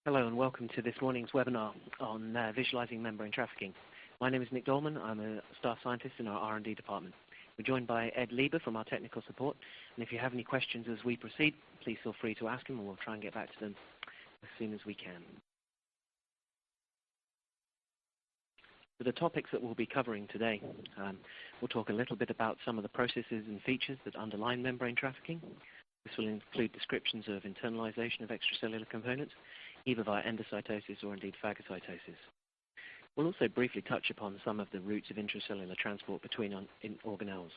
Hello and welcome to this morning's webinar on visualizing membrane trafficking. My name is Nick Dolman. I'm a staff scientist in our R&D department. We're joined by Ed Lieber from our technical support, and if you have any questions as we proceed, please feel free to ask them and we'll try and get back to them as soon as we can. For the topics that we'll be covering today, we'll talk a little bit about some of the processes and features that underlie membrane trafficking. This will include descriptions of internalization of extracellular components, either via endocytosis or indeed phagocytosis. We'll also briefly touch upon some of the routes of intracellular transport between organelles.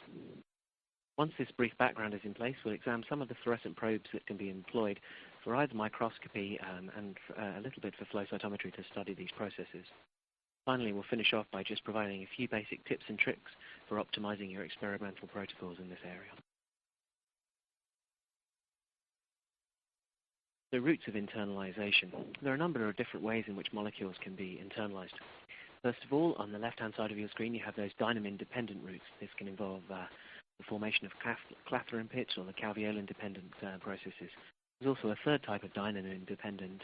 Once this brief background is in place, we'll examine some of the fluorescent probes that can be employed for either microscopy and a little bit for flow cytometry to study these processes. Finally, we'll finish off by just providing a few basic tips and tricks for optimizing your experimental protocols in this area. The routes of internalization. There are a number of different ways in which molecules can be internalized. First of all, on the left-hand side of your screen, you have those dynamin-dependent routes. This can involve the formation of clathrin pits or the calveolin-dependent processes. There's also a third type of dynamin-dependent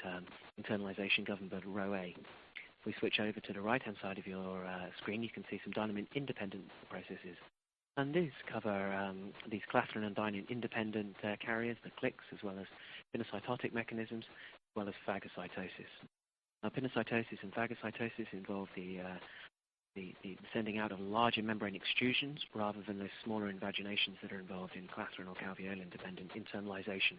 internalization governed by row A. If we switch over to the right-hand side of your screen, you can see some dynamin-independent processes. And these cover these clathrin and dynamin-independent carriers, the cliques, as well as pinocytotic mechanisms, as well as phagocytosis. Now, pinocytosis and phagocytosis involve the sending out of larger membrane extrusions rather than those smaller invaginations that are involved in clathrin or calveolin-dependent internalization.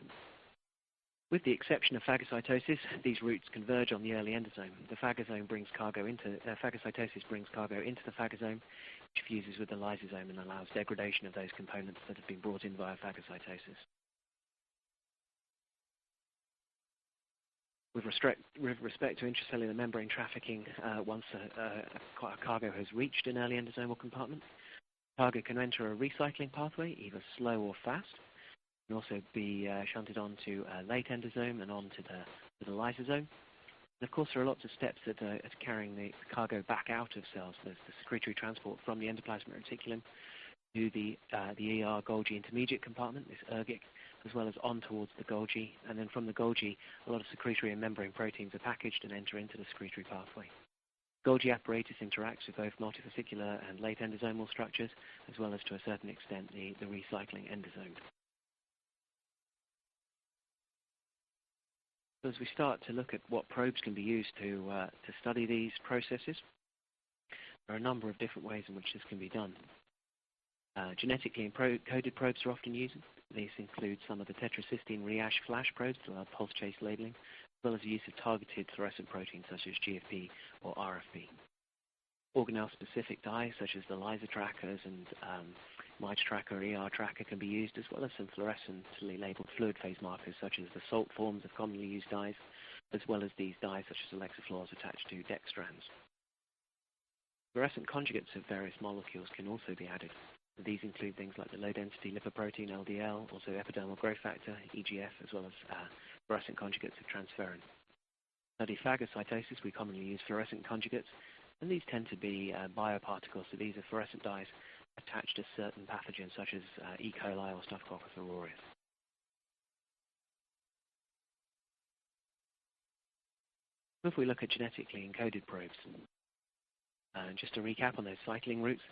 With the exception of phagocytosis, these routes converge on the early endosome. The phagocytosis brings cargo into the phagosome, which fuses with the lysosome and allows degradation of those components that have been brought in via phagocytosis. With respect to intracellular membrane trafficking, once a cargo has reached an early endosomal compartment, cargo can enter a recycling pathway, either slow or fast. It can also be shunted onto a late endosome and onto the lysosome. And of course, there are lots of steps that are carrying the cargo back out of cells. There's the secretory transport from the endoplasmic reticulum to the ER Golgi intermediate compartment, this ergic, as well as on towards the Golgi. And then from the Golgi, a lot of secretory and membrane proteins are packaged and enter into the secretory pathway. Golgi apparatus interacts with both multivesicular and late endosomal structures, as well as to a certain extent the recycling endosome. As we start to look at what probes can be used to study these processes, there are a number of different ways in which this can be done. Genetically encoded probes are often used. These include some of the tetracysteine rehash flash probes that allow pulse chase labeling, as well as the use of targeted fluorescent proteins such as GFP or RFP. Organelle-specific dyes such as the LISA trackers and MITE tracker, ER tracker can be used, as well as some fluorescently labeled fluid phase markers such as the salt forms of commonly used dyes, as well as these dyes such as alexafluors attached to dextrans. Fluorescent conjugates of various molecules can also be added. These include things like the low-density lipoprotein, LDL, also epidermal growth factor, EGF, as well as fluorescent conjugates of transferrin. To study phagocytosis, we commonly use fluorescent conjugates, and these tend to be bioparticles, so these are fluorescent dyes attached to certain pathogens such as E. coli or Staphylococcus aureus. If we look at genetically encoded probes, just to recap on those cycling routes,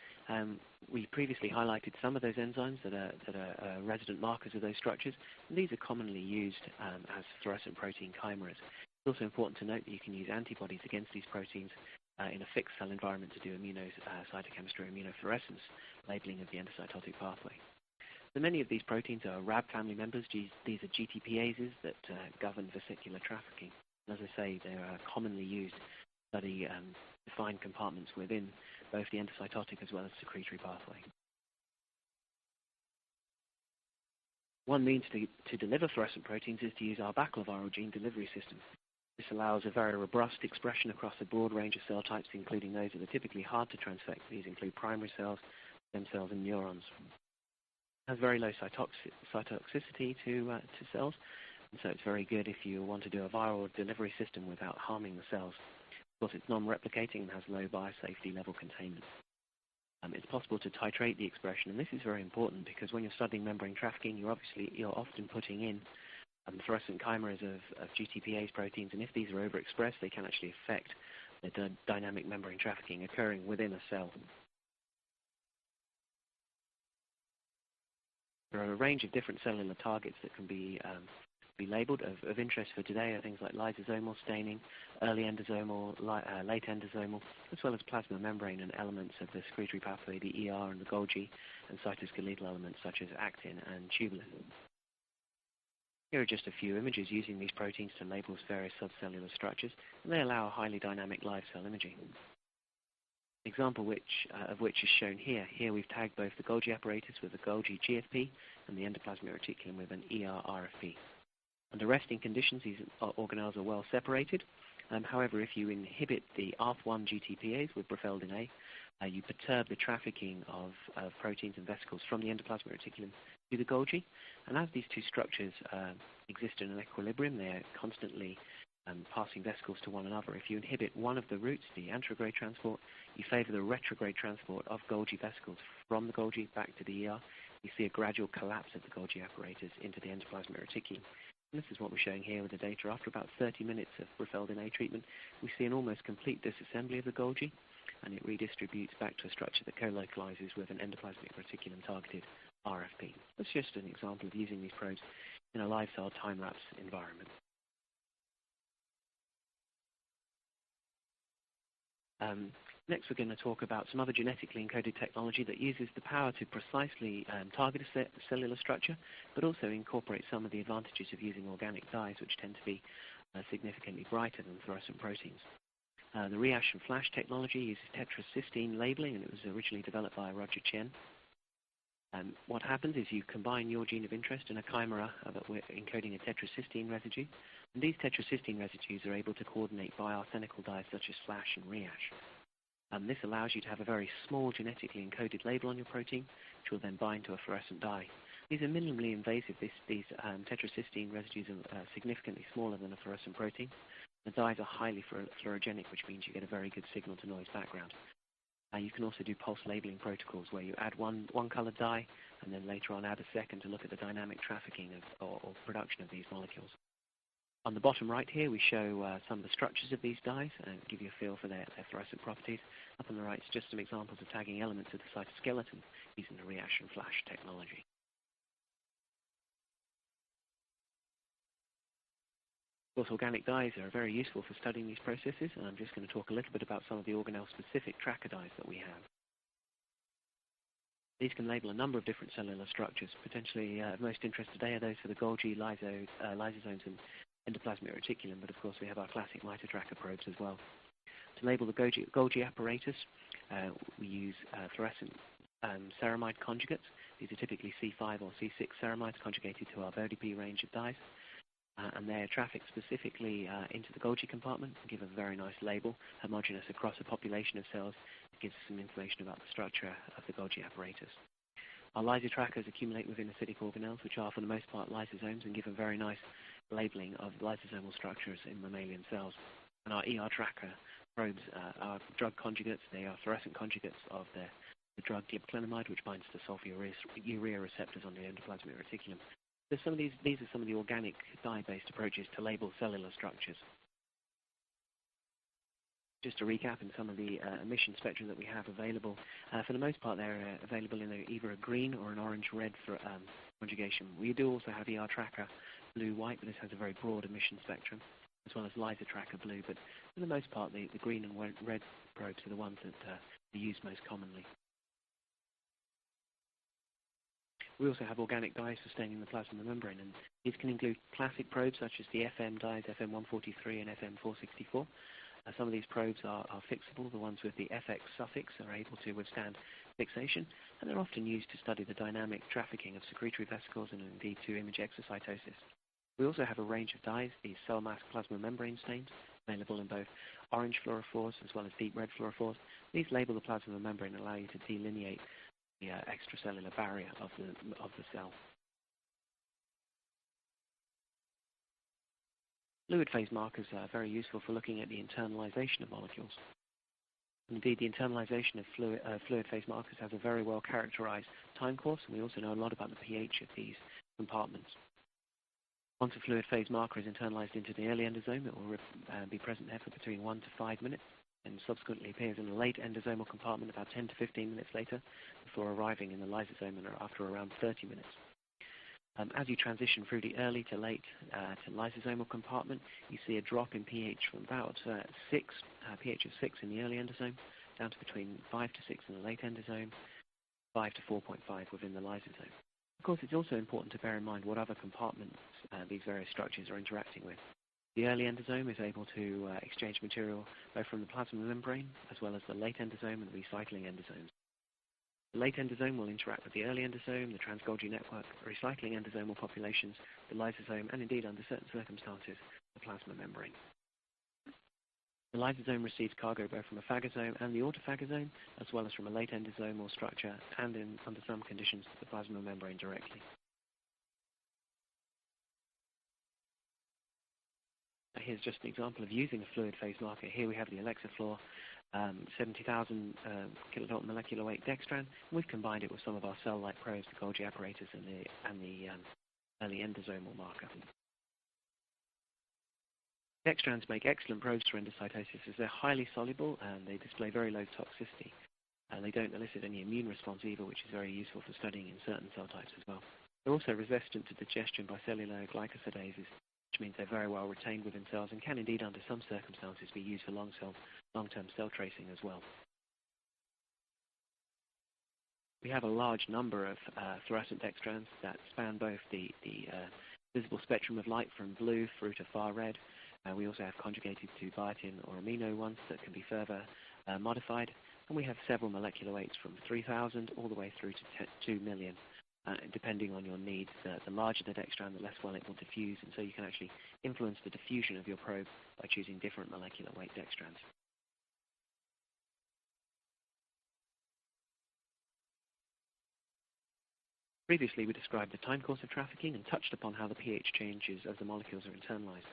we previously highlighted some of those enzymes that are resident markers of those structures, and these are commonly used as fluorescent protein chimeras. It's also important to note that you can use antibodies against these proteins in a fixed cell environment to do immunocytochemistry or immunofluorescence labeling of the endocytotic pathway. So many of these proteins are Rab family members. These are GTPases that govern vesicular trafficking. And as I say, they are commonly used to study defined compartments within both the endocytotic as well as secretory pathway. One means to deliver fluorescent proteins is to use our baculoviral gene delivery system. This allows a very robust expression across a broad range of cell types, including those that are typically hard to transfect. These include primary cells, stem cells, and neurons. It has very low cytotoxicity to cells, and so it's very good if you want to do a viral delivery system without harming the cells. Of course, it's non-replicating and has low biosafety level containment. It's possible to titrate the expression, and this is very important because when you're studying membrane trafficking, you're often putting in fluorescent chimeras of GTPase proteins, and if these are overexpressed, they can actually affect the dynamic membrane trafficking occurring within a cell. There are a range of different cellular targets that can be labeled. Of interest for today are things like lysosomal staining, early endosomal, late endosomal, as well as plasma membrane and elements of the secretory pathway, the ER and the Golgi, and cytoskeletal elements such as actin and tubulin. Here are just a few images using these proteins to label various subcellular structures, and they allow highly dynamic live cell imaging. An example of which is shown here. Here we've tagged both the Golgi apparatus with a Golgi GFP and the endoplasmic reticulum with an ER RFP. Under resting conditions, these organelles are well separated. However, if you inhibit the ARF1 GTPase with brofeldin A, you perturb the trafficking of proteins and vesicles from the endoplasmic reticulum to the Golgi. And as these two structures exist in an equilibrium, they're constantly passing vesicles to one another. If you inhibit one of the routes, the anterograde transport, you favor the retrograde transport of Golgi vesicles from the Golgi back to the ER. You see a gradual collapse of the Golgi apparatus into the endoplasmic reticulum. And this is what we're showing here with the data. After about 30 minutes of brofeldin A treatment, we see an almost complete disassembly of the Golgi, and it redistributes back to a structure that co-localizes with an endoplasmic reticulum targeted RFP. That's just an example of using these probes in a live cell time-lapse environment. Next, we're going to talk about some other genetically encoded technology that uses the power to precisely target a cellular structure, but also incorporate some of the advantages of using organic dyes, which tend to be significantly brighter than fluorescent proteins. The reaction flash technology uses tetracysteine labeling, and it was originally developed by Roger Chen. What happens is you combine your gene of interest in a chimera encoding a tetracysteine residue, and these tetracysteine residues are able to coordinate bioarsenical dyes such as flash and reash. This allows you to have a very small genetically encoded label on your protein, which will then bind to a fluorescent dye. These are minimally invasive. These tetracysteine residues are significantly smaller than a fluorescent protein. The dyes are highly fluorogenic, which means you get a very good signal-to-noise background. You can also do pulse labeling protocols where you add one colored dye and then later on add a second to look at the dynamic trafficking or production of these molecules. On the bottom right here, we show some of the structures of these dyes and give you a feel for their fluorescent properties. Up on the right is just some examples of tagging elements of the cytoskeleton using the reaction flash technology. Of course, organic dyes are very useful for studying these processes, and I'm just going to talk a little bit about some of the organelle-specific tracker dyes that we have. These can label a number of different cellular structures. Potentially of most interest today are those for the Golgi, lysosomes, and endoplasmic reticulum, but of course we have our classic mitotracker probes as well. To label the Golgi apparatus, we use fluorescent ceramide conjugates. These are typically C5 or C6 ceramides conjugated to our VODP range of dyes. And they're trafficked specifically into the Golgi compartment and give a very nice label, homogeneous across a population of cells. It gives us some information about the structure of the Golgi apparatus. Our lyso trackers accumulate within acidic organelles, which are for the most part lysosomes, and give a very nice labeling of lysosomal structures in mammalian cells. And our ER tracker probes are drug conjugates. They are fluorescent conjugates of the drug glipclenamide, which binds to sulfonylurea receptors on the endoplasmic reticulum. So these are some of the organic dye-based approaches to label cellular structures. Just to recap in some of the emission spectra that we have available, for the most part they're available in either a green or an orange-red for conjugation. We do also have ER tracker blue-white, but this has a very broad emission spectrum, as well as lyso tracker blue, but for the most part the green and red probes are the ones that are used most commonly. We also have organic dyes for staining the plasma membrane, and these can include classic probes such as the FM dyes, FM143 and FM464. Some of these probes are fixable. The ones with the FX suffix are able to withstand fixation, and they're often used to study the dynamic trafficking of secretory vesicles and indeed to image exocytosis. We also have a range of dyes, these cell mass plasma membrane stains, available in both orange fluorophores as well as deep red fluorophores. These label the plasma membrane and allow you to delineate the extracellular barrier of the cell. Fluid phase markers are very useful for looking at the internalization of molecules. Indeed, the internalization of fluid phase markers has a very well characterized time course, and we also know a lot about the pH of these compartments. Once a fluid phase marker is internalized into the early endosome, it will be present there for between 1 to 5 minutes, and subsequently appears in the late endosomal compartment about 10 to 15 minutes later, before arriving in the lysosome and after around 30 minutes. As you transition through the early to late to lysosomal compartment, you see a drop in pH from about 6, pH of 6 in the early endosome, down to between 5 to 6 in the late endosome, 5 to 4.5 within the lysosome. Of course, it's also important to bear in mind what other compartments these various structures are interacting with. The early endosome is able to exchange material both from the plasma membrane as well as the late endosome and the recycling endosomes. The late endosome will interact with the early endosome, the trans-Golgi network, the recycling endosomal populations, the lysosome, and indeed, under certain circumstances, the plasma membrane. The lysosome receives cargo both from a phagosome and the autophagosome, as well as from a late endosomal structure and, under some conditions, the plasma membrane directly. Here's just an example of using a fluid phase marker. Here we have the Alexaflor 70,000 kilodalton molecular weight dextran. We've combined it with some of our cell-like probes, the Golgi apparatus, and the early endosomal marker. Dextrans make excellent probes for endocytosis as they're highly soluble and they display very low toxicity. They don't elicit any immune response either, which is very useful for studying in certain cell types as well. They're also resistant to digestion by cellular glycosidases, which means they're very well retained within cells and can indeed, under some circumstances, be used for long-term cell tracing as well. We have a large number of fluorescent dextrans that span both the visible spectrum of light from blue through to far red. We also have conjugated to biotin or amino ones that can be further modified. And we have several molecular weights from 3,000 all the way through to 2 million. Depending on your needs, the larger the dextran, the less well it will diffuse, and so you can actually influence the diffusion of your probe by choosing different molecular weight dextrans. Previously, we described the time course of trafficking and touched upon how the pH changes as the molecules are internalized.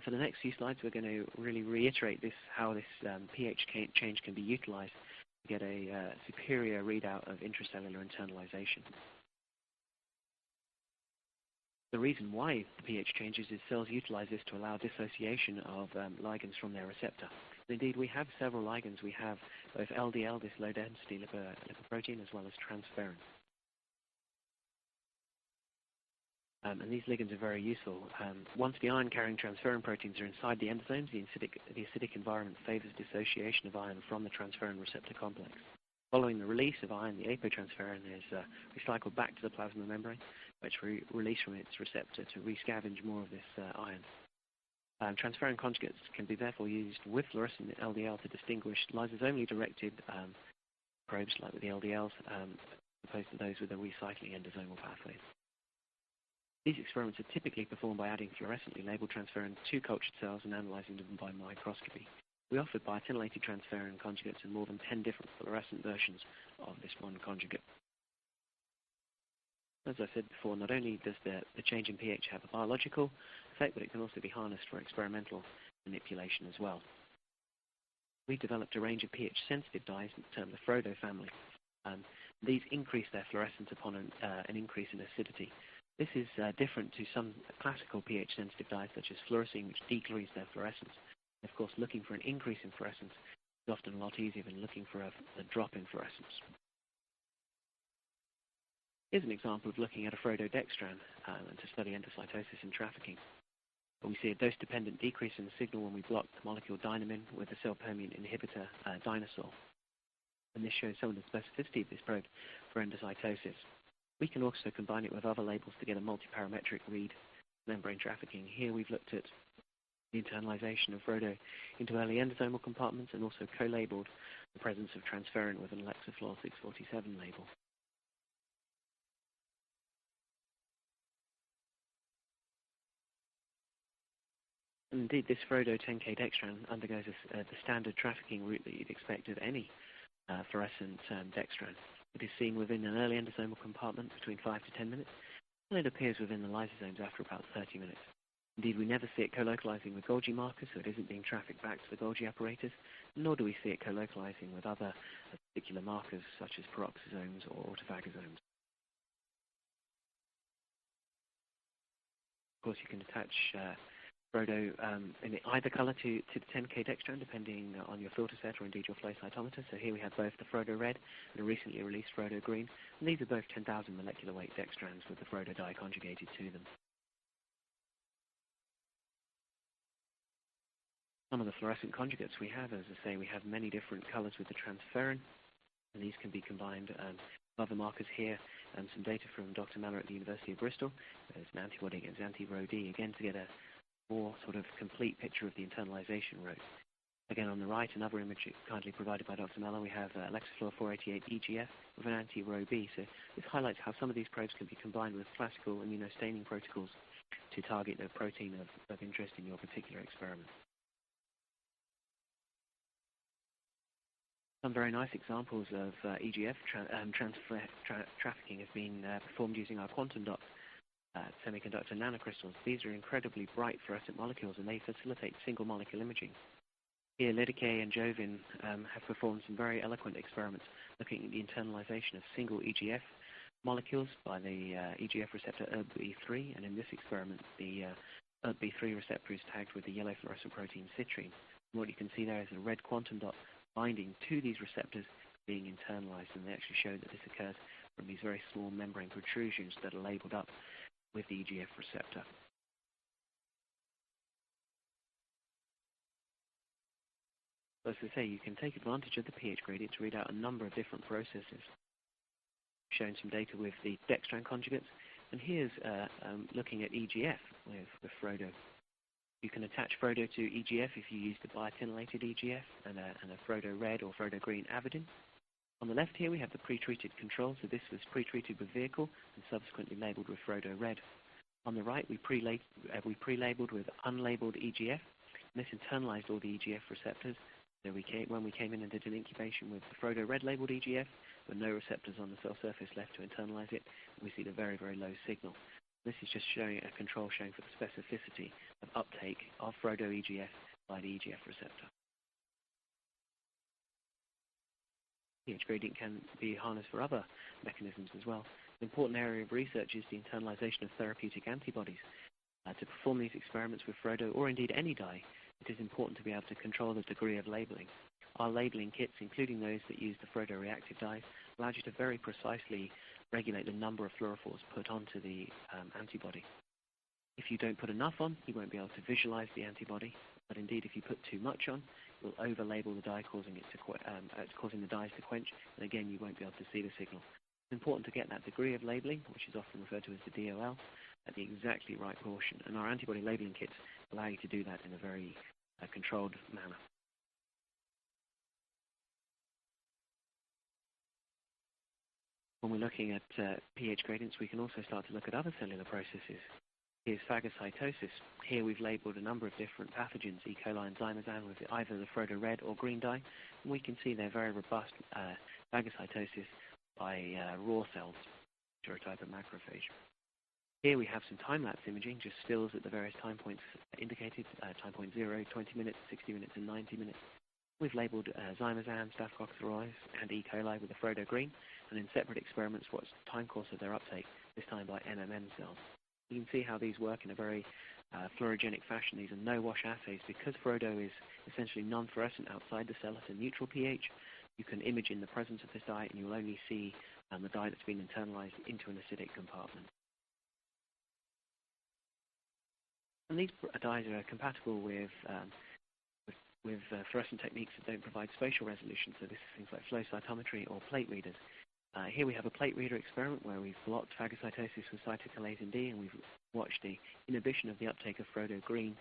For the next few slides, we're going to really reiterate how this pH change can be utilized to get a superior readout of intracellular internalization. The reason why the pH changes is cells utilize this to allow dissociation of ligands from their receptor. And indeed, we have several ligands. We have both LDL, this low-density lipoprotein, as well as transferrin. And these ligands are very useful. Once the iron-carrying transferrin proteins are inside the endosomes, the acidic environment favors dissociation of iron from the transferrin receptor complex. Following the release of iron, the apotransferrin is recycled back to the plasma membrane, which released from its receptor to rescavenge more of this iron. Transferrin conjugates can be therefore used with fluorescent LDL to distinguish lysosomally directed probes, like with the LDLs, opposed to those with the recycling endosomal pathways. These experiments are typically performed by adding fluorescently labeled transferrin to cultured cells and analyzing them by microscopy. We offered biotinylated transferrin conjugates in more than 10 different fluorescent versions of this one conjugate. As I said before, not only does the change in pH have a biological effect, but it can also be harnessed for experimental manipulation as well. We've developed a range of pH-sensitive dyes termed the Frodo family. These increase their fluorescence upon an increase in acidity. This is different to some classical pH-sensitive dyes, such as fluorescein, which decrease their fluorescence. Of course, looking for an increase in fluorescence is often a lot easier than looking for a drop in fluorescence. Here's an example of looking at a Frodo-dextran to study endocytosis and trafficking. We see a dose-dependent decrease in the signal when we block the molecule dynamin with the cell permeant inhibitor Dinosaur. And this shows some of the specificity of this probe for endocytosis. We can also combine it with other labels to get a multiparametric read membrane trafficking. Here we've looked at the internalization of Frodo into early endosomal compartments and also co-labeled the presence of transferrin with an Alexaflor 647 label. And indeed, this Frodo 10K dextran undergoes the standard trafficking route that you'd expect of any fluorescent dextran. It is seen within an early endosomal compartment between 5 to 10 minutes, and it appears within the lysosomes after about 30 minutes. Indeed, we never see it co-localizing with Golgi markers, so it isn't being trafficked back to the Golgi apparatus, nor do we see it co-localizing with other particular markers such as peroxisomes or autophagosomes. Of course, you can attach Frodo in either color to the 10K dextran, depending on your filter set or indeed your flow cytometer. So here we have both the Frodo Red and a recently released Frodo Green. And these are both 10,000 molecular weight dextrans with the Frodo dye conjugated to them. Some of the fluorescent conjugates we have, as I say, we have many different colors with the transferrin, and these can be combined. Other markers here, some data from Dr. Meller at the University of Bristol. There's an antibody against anti-Rho-D, again to get a more sort of complete picture of the internalization route. Again, on the right, another image kindly provided by Dr. Meller, we have Lexaflor 488 EGF with an anti-Rho-B. So this highlights how some of these probes can be combined with classical immunostaining protocols to target a protein of interest in your particular experiment. Some very nice examples of EGF trafficking have been performed using our quantum dot semiconductor nanocrystals. These are incredibly bright fluorescent molecules, and they facilitate single molecule imaging. Here, Lidike and Jovin have performed some very eloquent experiments looking at the internalization of single EGF molecules by the EGF receptor ERB3, and in this experiment, the ERB3 receptor is tagged with the yellow fluorescent protein citrine. And what you can see there is a red quantum dot binding to these receptors being internalized, and they actually show that this occurs from these very small membrane protrusions that are labeled up with the EGF receptor. So as I say, you can take advantage of the pH gradient to read out a number of different processes. Showing some data with the dextran conjugates, and here's looking at EGF with Frodo. You can attach Frodo to EGF if you use the biotinylated EGF and a Frodo Red or Frodo Green avidin. On the left here we have the pre-treated control, so this was pre-treated with vehicle and subsequently labeled with Frodo Red. On the right we pre-labeled with unlabeled EGF, and this internalized all the EGF receptors. So when we came in and did an incubation with the Frodo Red labeled EGF, there were no receptors on the cell surface left to internalize it, and we see the very, very low signal. This is just showing a control showing for the specificity of uptake of Frodo EGF by the EGF receptor. pH gradient can be harnessed for other mechanisms as well. An important area of research is the internalization of therapeutic antibodies. To perform these experiments with Frodo, or indeed any dye, it is important to be able to control the degree of labeling. Our labeling kits, including those that use the Frodo reactive dyes, allows you to very precisely regulate the number of fluorophores put onto the antibody. If you don't put enough on, you won't be able to visualize the antibody, but indeed if you put too much on, it will over-label the dye, causing the dyes to quench, and again you won't be able to see the signal. It's important to get that degree of labeling, which is often referred to as the DOL, at the exactly right portion, and our antibody labeling kits allow you to do that in a very controlled manner. When we're looking at pH gradients, we can also start to look at other cellular processes. Here's phagocytosis. Here we've labeled a number of different pathogens, E. coli and zymazan, with either the Frodo Red or green dye. And we can see they're very robust phagocytosis by raw cells, which are a type of macrophage. Here we have some time-lapse imaging, just stills at the various time points indicated, time point 0, 20 minutes, 60 minutes, and 90 minutes. We've labeled zymazan, Staphylococcus aureus, and E. coli with the Frodo Green, and in separate experiments what's the time course of their uptake, this time by NMN cells. You can see how these work in a very fluorogenic fashion. These are no-wash assays. Because Frodo is essentially non-fluorescent outside the cell at a neutral pH, you can image in the presence of this dye, and you'll only see the dye that's been internalized into an acidic compartment. And these dyes are compatible with fluorescent techniques that don't provide spatial resolution, so this is things like flow cytometry or plate readers. Here we have a plate reader experiment where we've blocked phagocytosis with cytoskeletal D, and we've watched the inhibition of the uptake of Frodo Green,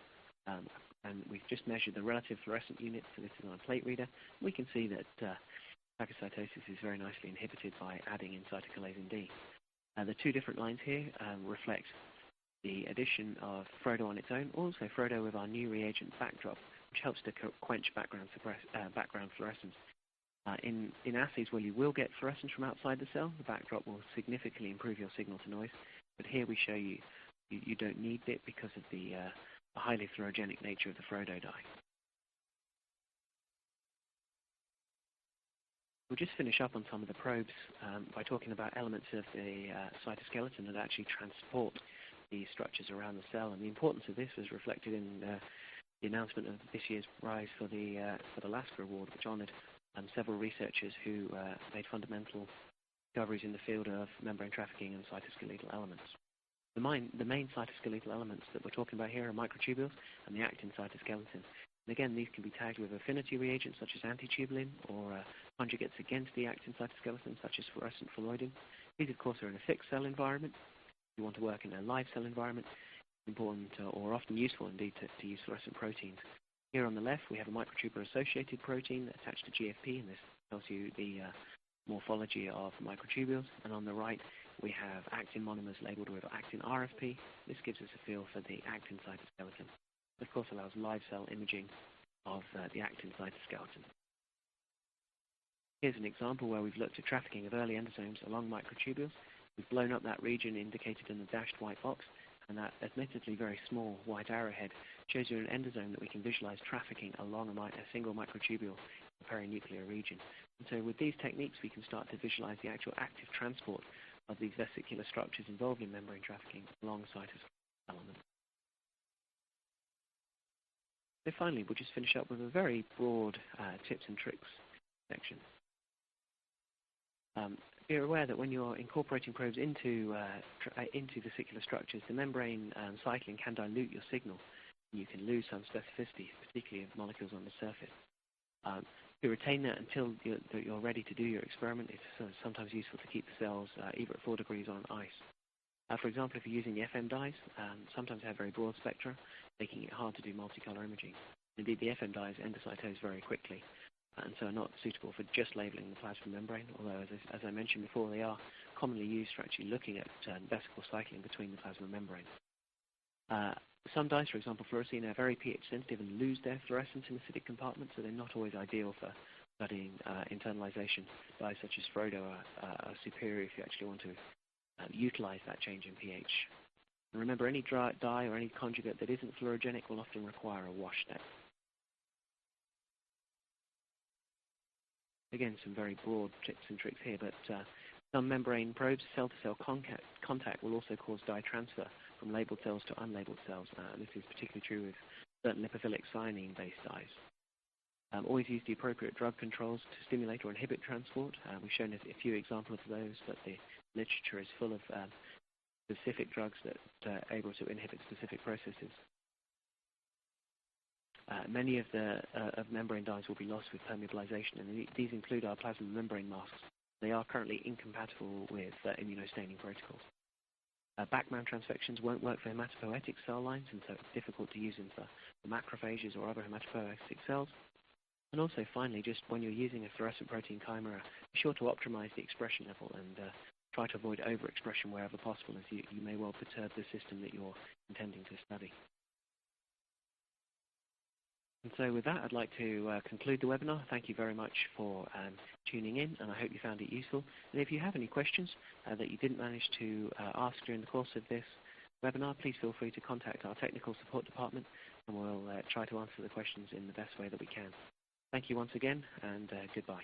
and we've just measured the relative fluorescent units, so this is on a plate reader. We can see that phagocytosis is very nicely inhibited by adding in cytoskeletal D. The two different lines here reflect the addition of Frodo on its own, also Frodo with our new reagent backdrop, which helps to quench background fluorescence. In assays where you will get fluorescence from outside the cell, the backdrop will significantly improve your signal to noise, but here we show you don't need it because of the highly fluorogenic nature of the Frodo dye. We'll just finish up on some of the probes by talking about elements of the cytoskeleton that actually transport the structures around the cell. And the importance of this was reflected in the announcement of this year's prize for the Lasker Award, which honoured several researchers who made fundamental discoveries in the field of membrane trafficking and cytoskeletal elements. The main cytoskeletal elements that we're talking about here are microtubules and the actin cytoskeleton. And again, these can be tagged with affinity reagents such as antitubulin or conjugates against the actin cytoskeleton such as fluorescent phalloidin. These, of course, are in a fixed cell environment. If you want to work in a live cell environment, it's important or often useful indeed to use fluorescent proteins. Here on the left, we have a microtubule-associated protein attached to GFP, and this tells you the morphology of microtubules. And on the right, we have actin monomers labeled with actin RFP. This gives us a feel for the actin cytoskeleton. It, of course, allows live cell imaging of the actin cytoskeleton. Here's an example where we've looked at trafficking of early endosomes along microtubules. We've blown up that region indicated in the dashed white box, and that admittedly very small white arrowhead shows you an endosome that we can visualize trafficking along a single microtubule in the perinuclear region. And so with these techniques, we can start to visualize the actual active transport of these vesicular structures involved in membrane trafficking along cytoskeletal elements. So finally, we'll just finish up with a very broad tips and tricks section. Be aware that when you're incorporating probes into vesicular structures, the membrane cycling can dilute your signal. You can lose some specificity, particularly of molecules on the surface. To retain that until you're ready to do your experiment, it's sometimes useful to keep the cells either at 4 degrees or on ice. For example, if you're using the FM dyes, sometimes they have very broad spectra, making it hard to do multicolor imaging. Indeed, the FM dyes endocytose very quickly, and so are not suitable for just labeling the plasma membrane, although, as I mentioned before, they are commonly used for actually looking at vesicle cycling between the plasma membrane. Some dyes, for example, fluorescein, are very pH sensitive and lose their fluorescence in acidic compartments, so they're not always ideal for studying internalization. Dyes such as Frodo are superior if you actually want to utilize that change in pH. And remember, any dye or any conjugate that isn't fluorogenic will often require a wash step. Again, some very broad tips and tricks here, but some membrane probes, cell-to-cell contact will also cause dye transfer from labeled cells to unlabeled cells. This is particularly true with certain lipophilic cyanine-based dyes. Always use the appropriate drug controls to stimulate or inhibit transport. We've shown a few examples of those, but the literature is full of specific drugs that are able to inhibit specific processes. Many of membrane dyes will be lost with permeabilization, and these include our plasma membrane masks. They are currently incompatible with immunostaining protocols. Background transfections won't work for hematopoietic cell lines, and so it's difficult to use them for macrophages or other hematopoietic cells. And also, finally, just when you're using a fluorescent protein chimera, be sure to optimize the expression level and try to avoid overexpression wherever possible, as you may well perturb the system that you're intending to study. And so with that, I'd like to conclude the webinar. Thank you very much for tuning in, and I hope you found it useful. And if you have any questions that you didn't manage to ask during the course of this webinar, please feel free to contact our technical support department, and we'll try to answer the questions in the best way that we can. Thank you once again, and goodbye.